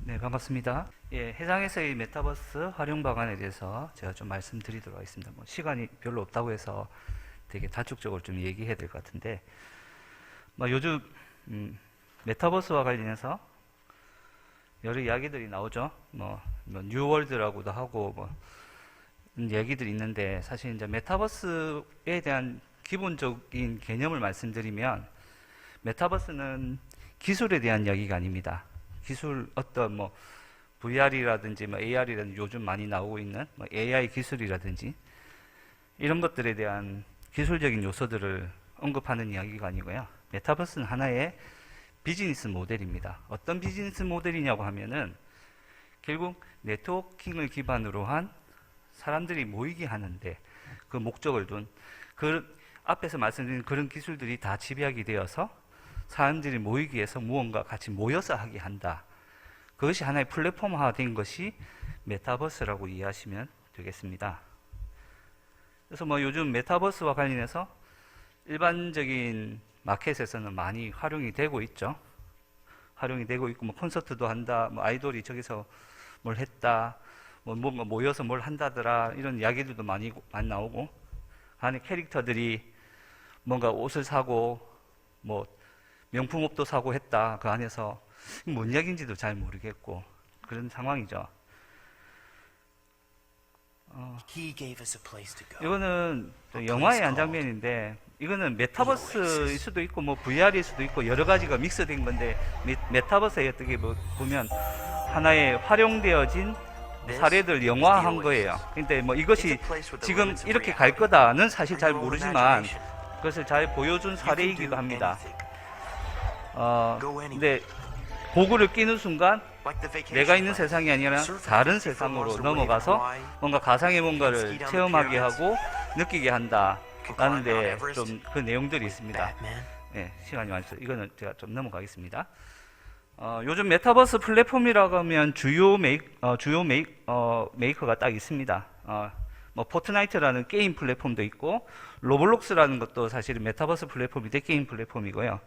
네, 반갑습니다. 예, 해상에서의 메타버스 활용 방안에 대해서 제가 좀 말씀드리도록 하겠습니다. 뭐 시간이 별로 없다고 해서 되게 다축적으로 좀 얘기해야 될 것 같은데, 뭐 요즘 메타버스와 관련해서 여러 이야기들이 나오죠. 뭐 뉴월드라고도 하고 뭐 얘기들이 있는데, 사실 이제 메타버스에 대한 기본적인 개념을 말씀드리면, 메타버스는 기술에 대한 이야기가 아닙니다. 기술 어떤 뭐 VR이라든지 뭐 AR이라든지 요즘 많이 나오고 있는 뭐 AI 기술이라든지 이런 것들에 대한 기술적인 요소들을 언급하는 이야기가 아니고요. 메타버스는 하나의 비즈니스 모델입니다. 어떤 비즈니스 모델이냐고 하면은 결국 네트워킹을 기반으로 한 사람들이 모이게 하는데 그 목적을 둔, 그 앞에서 말씀드린 그런 기술들이 다 집약이 되어서 사람들이 모이기 위해서 무언가 같이 모여서 하게 한다. 그것이 하나의 플랫폼화된 것이 메타버스라고 이해하시면 되겠습니다. 그래서 뭐 요즘 메타버스와 관련해서 일반적인 마켓에서는 많이 활용이 되고 있죠. 활용이 되고 있고, 뭐 콘서트도 한다, 뭐 아이돌이 저기서 뭘 했다, 뭐 뭔가 모여서 뭘 한다더라, 이런 이야기들도 많이 나오고, 안에 캐릭터들이 뭔가 옷을 사고 뭐 명품옷도 사고 했다. 그 안에서 뭔 이야기인지도 잘 모르겠고 그런 상황이죠. 이거는 영화의 한 장면인데, 이거는 메타버스일 수도 있고 뭐 VR일 수도 있고 여러 가지가 믹스된 건데, 메타버스에 어떻게 보면 하나의 활용되어진 사례들 영화한 거예요. 근데 뭐 이것이 지금 이렇게 갈 거다는 사실 잘 모르지만 그것을 잘 보여준 사례이기도 합니다. 근데 고글을 끼는 순간 내가 있는 세상이 아니라 다른 세상으로 넘어가서 뭔가 가상의 뭔가를 체험하게 하고 느끼게 한다 라는데 좀 그 내용들이 있습니다. 네, 시간이 많이 있어서 이거는 제가 좀 넘어가겠습니다. 요즘 메타버스 플랫폼이라고 하면 주요 메이커가 딱 있습니다. 뭐 포트나이트라는 게임 플랫폼도 있고, 로블록스라는 것도 사실은 메타버스 플랫폼인데 게임 플랫폼이고요.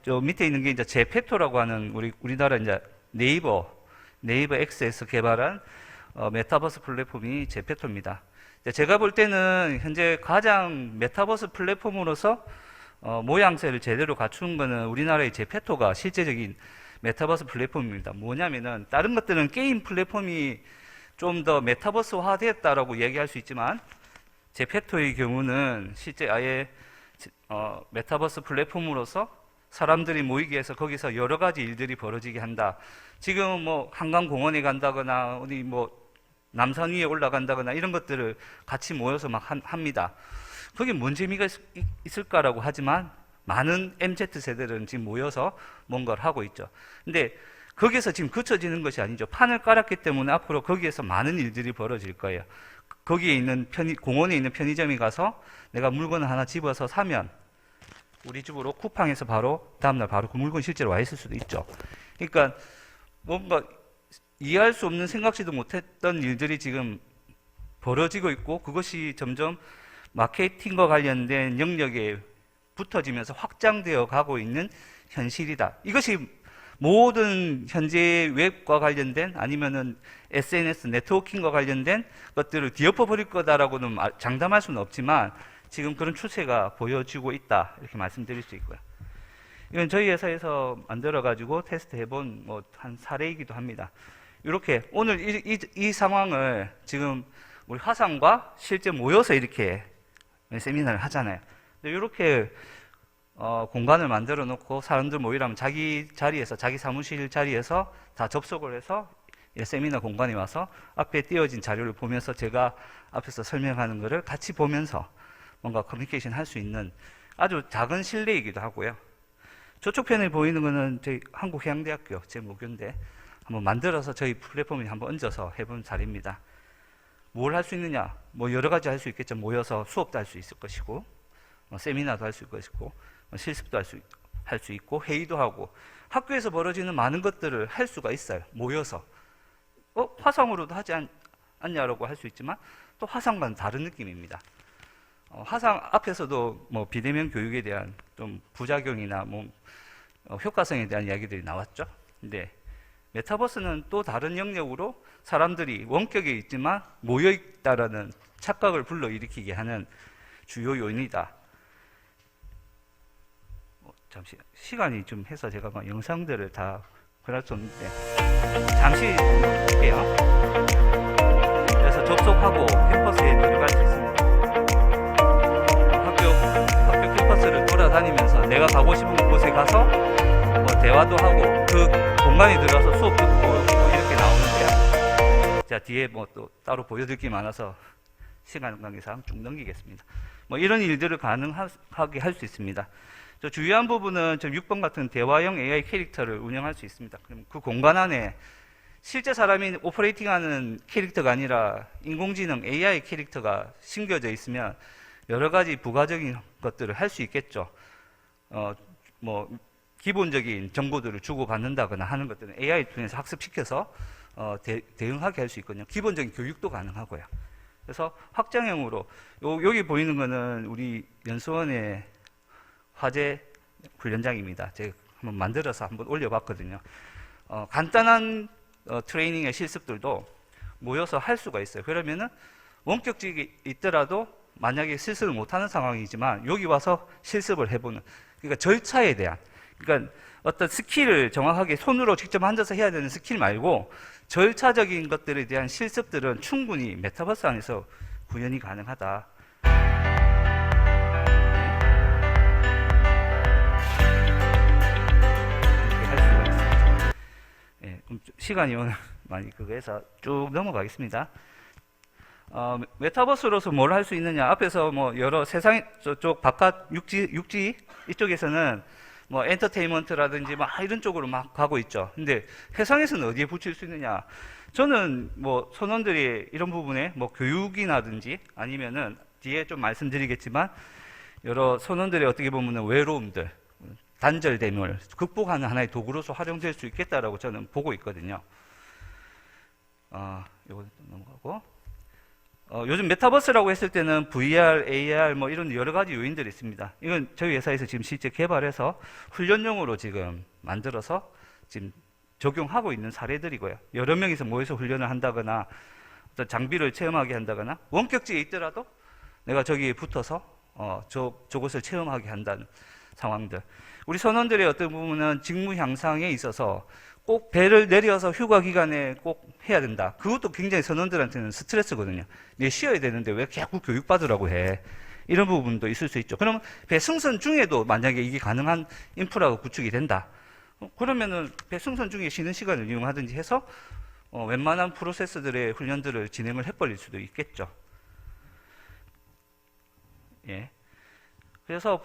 저 밑에 있는 게 이제 제페토라고 하는 우리나라 이제 네이버 X에서 개발한 메타버스 플랫폼이 제페토입니다. 제가 볼 때는 현재 가장 메타버스 플랫폼으로서 모양새를 제대로 갖춘 거는 우리나라의 제페토가 실제적인 메타버스 플랫폼입니다. 뭐냐면은 다른 것들은 게임 플랫폼이 좀 더 메타버스화 되었다라고 얘기할 수 있지만, 제페토의 경우는 실제 아예 메타버스 플랫폼으로서 사람들이 모이기 위해서 거기서 여러 가지 일들이 벌어지게 한다. 지금 뭐 한강공원에 간다거나 어디 뭐 남산 위에 올라간다거나 이런 것들을 같이 모여서 막 합니다. 그게 뭔 재미가 있을까라고 하지만 많은 MZ 세대들은 지금 모여서 뭔가를 하고 있죠. 근데 거기서 지금 그쳐지는 것이 아니죠. 판을 깔았기 때문에 앞으로 거기에서 많은 일들이 벌어질 거예요. 거기에 있는 공원에 있는 편의점에 가서 내가 물건을 하나 집어서 사면 우리 집으로 쿠팡에서 바로 다음날 바로 그 물건이 실제로 와 있을 수도 있죠. 그러니까 뭔가 이해할 수 없는 생각지도 못했던 일들이 지금 벌어지고 있고, 그것이 점점 마케팅과 관련된 영역에 붙어지면서 확장되어 가고 있는 현실이다. 이것이 모든 현재 웹과 관련된 아니면은 SNS 네트워킹과 관련된 것들을 뒤엎어 버릴 거다라고는 장담할 수는 없지만 지금 그런 추세가 보여지고 있다, 이렇게 말씀드릴 수 있고요. 이건 저희 회사에서 만들어 가지고 테스트 해본 뭐 한 사례이기도 합니다. 이렇게 오늘 이 상황을 지금 우리 화상과 실제 모여서 이렇게 세미나를 하잖아요. 이렇게 공간을 만들어 놓고 사람들 모이라면 자기 자리에서, 자기 사무실 자리에서 다 접속을 해서 세미나 공간에 와서 앞에 띄어진 자료를 보면서 제가 앞에서 설명하는 것을 같이 보면서 뭔가 커뮤니케이션 할 수 있는 아주 작은 실내이기도 하고요. 저쪽 편에 보이는 거는 저희 한국해양대학교 제 모교인데 한번 만들어서 저희 플랫폼에 한번 얹어서 해본 사례입니다. 뭘 할 수 있느냐? 뭐 여러 가지 할 수 있겠죠. 모여서 수업도 할 수 있을 것이고, 세미나도 할 수 있을 것이고, 실습도 할 수 있고, 회의도 하고, 학교에서 벌어지는 많은 것들을 할 수가 있어요. 모여서. 화상으로도 하지 않냐라고 할 수 있지만, 또 화상과는 다른 느낌입니다. 화상 앞에서도 뭐 비대면 교육에 대한 좀 부작용이나 뭐 효과성에 대한 이야기들이 나왔죠. 근데 메타버스는 또 다른 영역으로 사람들이 원격에 있지만 모여 있다라는 착각을 불러일으키게 하는 주요 요인이다. 잠시 시간이 좀 해서 제가 막 영상들을 다 그럴 수 없는데 잠시 볼게요. 그래서 접속하고 캠퍼스에 들어갈 수 있습니다. 학교 캠퍼스를 돌아다니면서 내가 가고 싶은 곳에 가서 뭐 대화도 하고 그 공간에 들어가서 수업 듣고 이렇게 나오는데요. 자, 뒤에 뭐 또 따로 보여드릴 게 많아서 시간 관계상 쭉 넘기겠습니다. 뭐 이런 일들을 가능하게 할 수 있습니다. 저 주요한 부분은 좀 6번 같은 대화형 AI 캐릭터를 운영할 수 있습니다. 그럼 그 공간 안에 실제 사람이 오퍼레이팅하는 캐릭터가 아니라 인공지능 AI 캐릭터가 심겨져 있으면 여러 가지 부가적인 것들을 할 수 있겠죠. 뭐 기본적인 정보들을 주고받는다거나 하는 것들은 AI 통해서 학습시켜서 대응하게 할 수 있거든요. 기본적인 교육도 가능하고요. 그래서 확장형으로 여기 보이는 거는 우리 연수원의 화제 훈련장입니다. 제가 한번 만들어서 한번 올려봤거든요. 간단한 트레이닝의 실습들도 모여서 할 수가 있어요. 그러면은 원격직이 있더라도 만약에 실습을 못하는 상황이지만 여기 와서 실습을 해보는, 그러니까 절차에 대한, 그러니까 어떤 스킬을 정확하게 손으로 직접 앉아서 해야 되는 스킬 말고 절차적인 것들에 대한 실습들은 충분히 메타버스 안에서 구현이 가능하다. 이렇게 할 수가 있습니다. 예, 시간이 오늘 많이 그거해서 쭉 넘어가겠습니다. 메타버스로서 뭘 할 수 있느냐? 앞에서 뭐 여러 세상 저쪽 바깥 육지 이쪽에서는 뭐 엔터테인먼트라든지 막 이런 쪽으로 막 가고 있죠. 근데 해상에서는 어디에 붙일 수 있느냐? 저는 뭐 선원들이 이런 부분에 뭐 교육이라든지 아니면은 뒤에 좀 말씀드리겠지만 여러 선원들의 어떻게 보면은 외로움들, 단절됨을 극복하는 하나의 도구로서 활용될 수 있겠다라고 저는 보고 있거든요. 요거 넘어가고. 요즘 메타버스라고 했을 때는 VR, AR 뭐 이런 여러 가지 요인들이 있습니다. 이건 저희 회사에서 지금 실제 개발해서 훈련용으로 지금 만들어서 지금 적용하고 있는 사례들이고요. 여러 명이서 모여서 훈련을 한다거나 어떤 장비를 체험하게 한다거나 원격지에 있더라도 내가 저기에 붙어서 저곳을 체험하게 한다는 상황들. 우리 선원들의 어떤 부분은 직무 향상에 있어서 꼭 배를 내려서 휴가 기간에 꼭 해야 된다. 그것도 굉장히 선원들한테는 스트레스거든요. 내 쉬어야 되는데 왜 자꾸 교육받으라고 해. 이런 부분도 있을 수 있죠. 그러면 배승선 중에도 만약에 이게 가능한 인프라가 구축이 된다. 그러면은 배승선 중에 쉬는 시간을 이용하든지 해서 웬만한 프로세스들의 훈련들을 진행을 해버릴 수도 있겠죠. 예. 그래서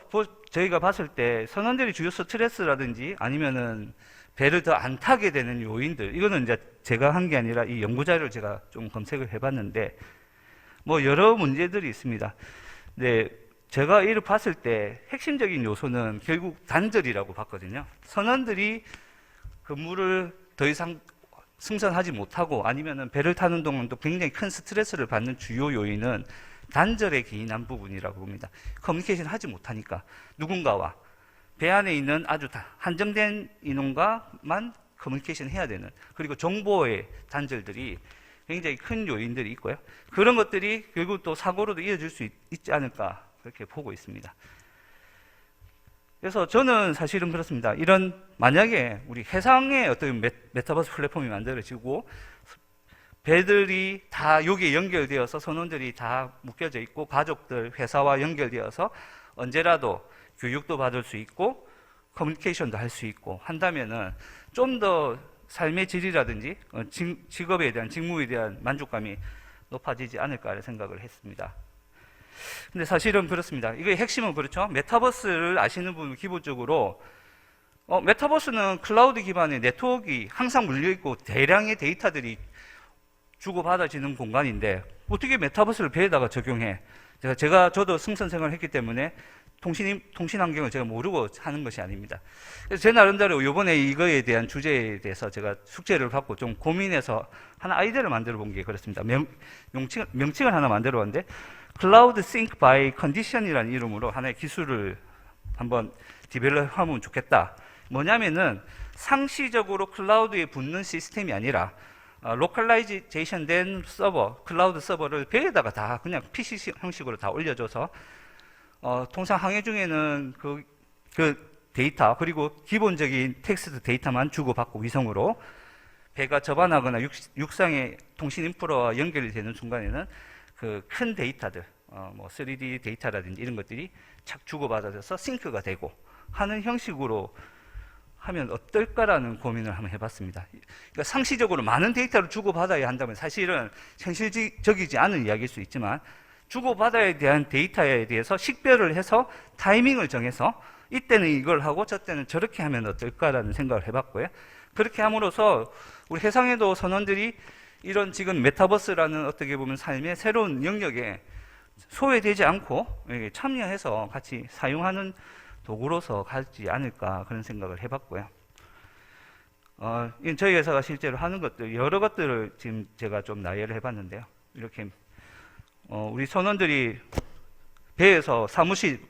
저희가 봤을 때 선원들이 주요 스트레스라든지 아니면은 배를 더 안 타게 되는 요인들, 이거는 이제 제가 한 게 아니라 이 연구 자료를 제가 좀 검색을 해봤는데 뭐 여러 문제들이 있습니다. 근데 제가 이를 봤을 때 핵심적인 요소는 결국 단절이라고 봤거든요. 선원들이 근무를 더 이상 승선하지 못하고 아니면은 배를 타는 동안도 굉장히 큰 스트레스를 받는 주요 요인은 단절에 기인한 부분이라고 봅니다. 커뮤니케이션 하지 못하니까 누군가와 배 안에 있는 아주 한정된 인원과만 커뮤니케이션 해야 되는, 그리고 정보의 단절들이 굉장히 큰 요인들이 있고요. 그런 것들이 결국 또 사고로도 이어질 수 있지 않을까 그렇게 보고 있습니다. 그래서 저는 사실은 그렇습니다. 이런 만약에 우리 해상에 어떤 메타버스 플랫폼이 만들어지고 배들이 다 여기에 연결되어서 선원들이 다 묶여져 있고 가족들, 회사와 연결되어서 언제라도 교육도 받을 수 있고 커뮤니케이션도 할 수 있고 한다면은 좀 더 삶의 질이라든지 직업에 대한 직무에 대한 만족감이 높아지지 않을까 생각을 했습니다. 근데 사실은 그렇습니다. 이게 핵심은 그렇죠. 메타버스를 아시는 분은 기본적으로 메타버스는 클라우드 기반의 네트워크가 항상 물려있고 대량의 데이터들이 주고받아지는 공간인데 어떻게 메타버스를 배에다가 적용해? 저도 승선 생활을 했기 때문에 통신 환경을 제가 모르고 하는 것이 아닙니다. 그래서 제 나름대로 이번에 이거에 대한 주제에 대해서 제가 숙제를 받고 좀 고민해서 하나 아이디어를 만들어 본 게 그렇습니다. 명칭을 하나 만들어 봤는데 Cloud Sync by Condition이라는 이름으로 하나의 기술을 한번 디벨롭하면 좋겠다. 뭐냐면은 상시적으로 클라우드에 붙는 시스템이 아니라 로컬라이제이션 된 서버, 클라우드 서버를 배에다가 다 그냥 PC 형식으로 다 올려줘서 통상 항해 중에는 그 데이터 그리고 기본적인 텍스트 데이터만 주고받고 위성으로 배가 접안하거나 육상의 통신 인프라와 연결이 되는 순간에는 그 큰 데이터들, 뭐 3D 데이터라든지 이런 것들이 착 주고받아져서 싱크가 되고 하는 형식으로 하면 어떨까라는 고민을 한번 해봤습니다. 그러니까 상시적으로 많은 데이터를 주고받아야 한다면 사실은 현실적이지 않은 이야기일 수 있지만 주고받아야 대한 데이터에 대해서 식별을 해서 타이밍을 정해서 이때는 이걸 하고 저때는 저렇게 하면 어떨까라는 생각을 해봤고요. 그렇게 함으로써 우리 해상에도 선원들이 이런 지금 메타버스라는 어떻게 보면 삶의 새로운 영역에 소외되지 않고 참여해서 같이 사용하는 도구로서 가지 않을까 그런 생각을 해봤고요. 저희 회사가 실제로 하는 것들 여러 것들을 지금 제가 좀 나열을 해봤는데요. 이렇게 우리 선원들이 배에서 사무실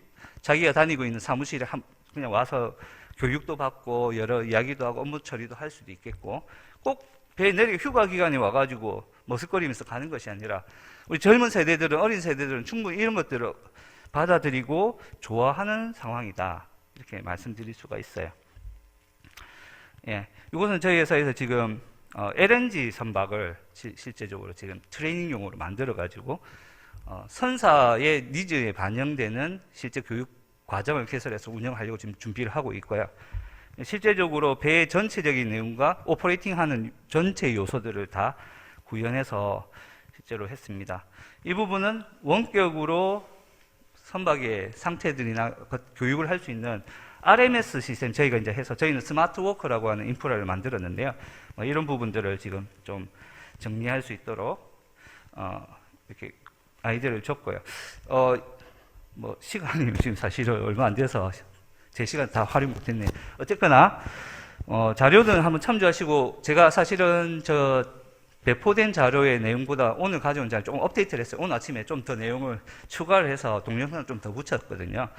자기가 다니고 있는 사무실에 그냥 와서 교육도 받고 여러 이야기도 하고 업무 처리도 할 수도 있겠고 꼭 배 내리고 휴가 기간에 와가지고 머쓱거리면서 가는 것이 아니라 우리 젊은 세대들은 어린 세대들은 충분히 이런 것들을 받아들이고 좋아하는 상황이다 이렇게 말씀드릴 수가 있어요. 예, 이것은 저희 회사에서 지금 LNG 선박을 실제적으로 지금 트레이닝용으로 만들어 가지고 선사의 니즈에 반영되는 실제 교육 과정을 개설해서 운영하려고 지금 준비를 하고 있고요. 실제적으로 배 전체적인 내용과 오퍼레이팅하는 전체 요소들을 다 구현해서 실제로 했습니다. 이 부분은 원격으로 선박의 상태들이나 교육을 할 수 있는 RMS 시스템 저희가 이제 해서 저희는 스마트워크라고 하는 인프라를 만들었는데요. 이런 부분들을 지금 좀 정리할 수 있도록 이렇게 아이디어를 줬고요. 뭐 시간이 지금 사실은 얼마 안 돼서 제 시간 다 활용 못했네. 어쨌거나 자료는 한번 참조하시고 제가 사실은 저 배포된 자료의 내용보다 오늘 가져온 자료 조금 업데이트를 했어요. 오늘 아침에 좀 더 내용을 추가를 해서 동영상을 좀 더 붙였거든요.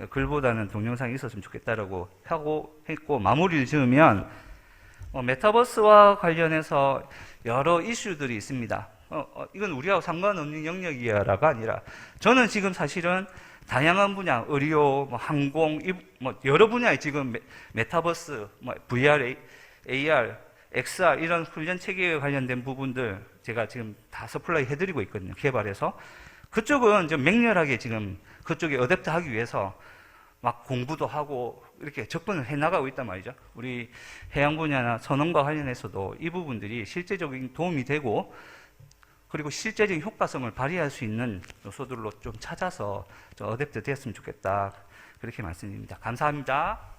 글보다는 동영상이 있었으면 좋겠다라고 하고 했고 마무리를 지으면 메타버스와 관련해서 여러 이슈들이 있습니다. 이건 우리하고 상관없는 영역이야라가 아니라 저는 지금 사실은 다양한 분야, 의료, 항공, 여러 분야에 지금 메타버스, VR, AR, XR 이런 훈련 체계에 관련된 부분들 제가 지금 다 서플라이 해드리고 있거든요. 개발해서 그쪽은 좀 맹렬하게 지금 그쪽에 어댑트 하기 위해서 막 공부도 하고 이렇게 접근을 해나가고 있단 말이죠. 우리 해양 분야나 선원과 관련해서도 이 부분들이 실제적인 도움이 되고 그리고 실제적인 효과성을 발휘할 수 있는 요소들로 좀 찾아서 좀 어댑트 됐으면 좋겠다. 그렇게 말씀드립니다. 감사합니다.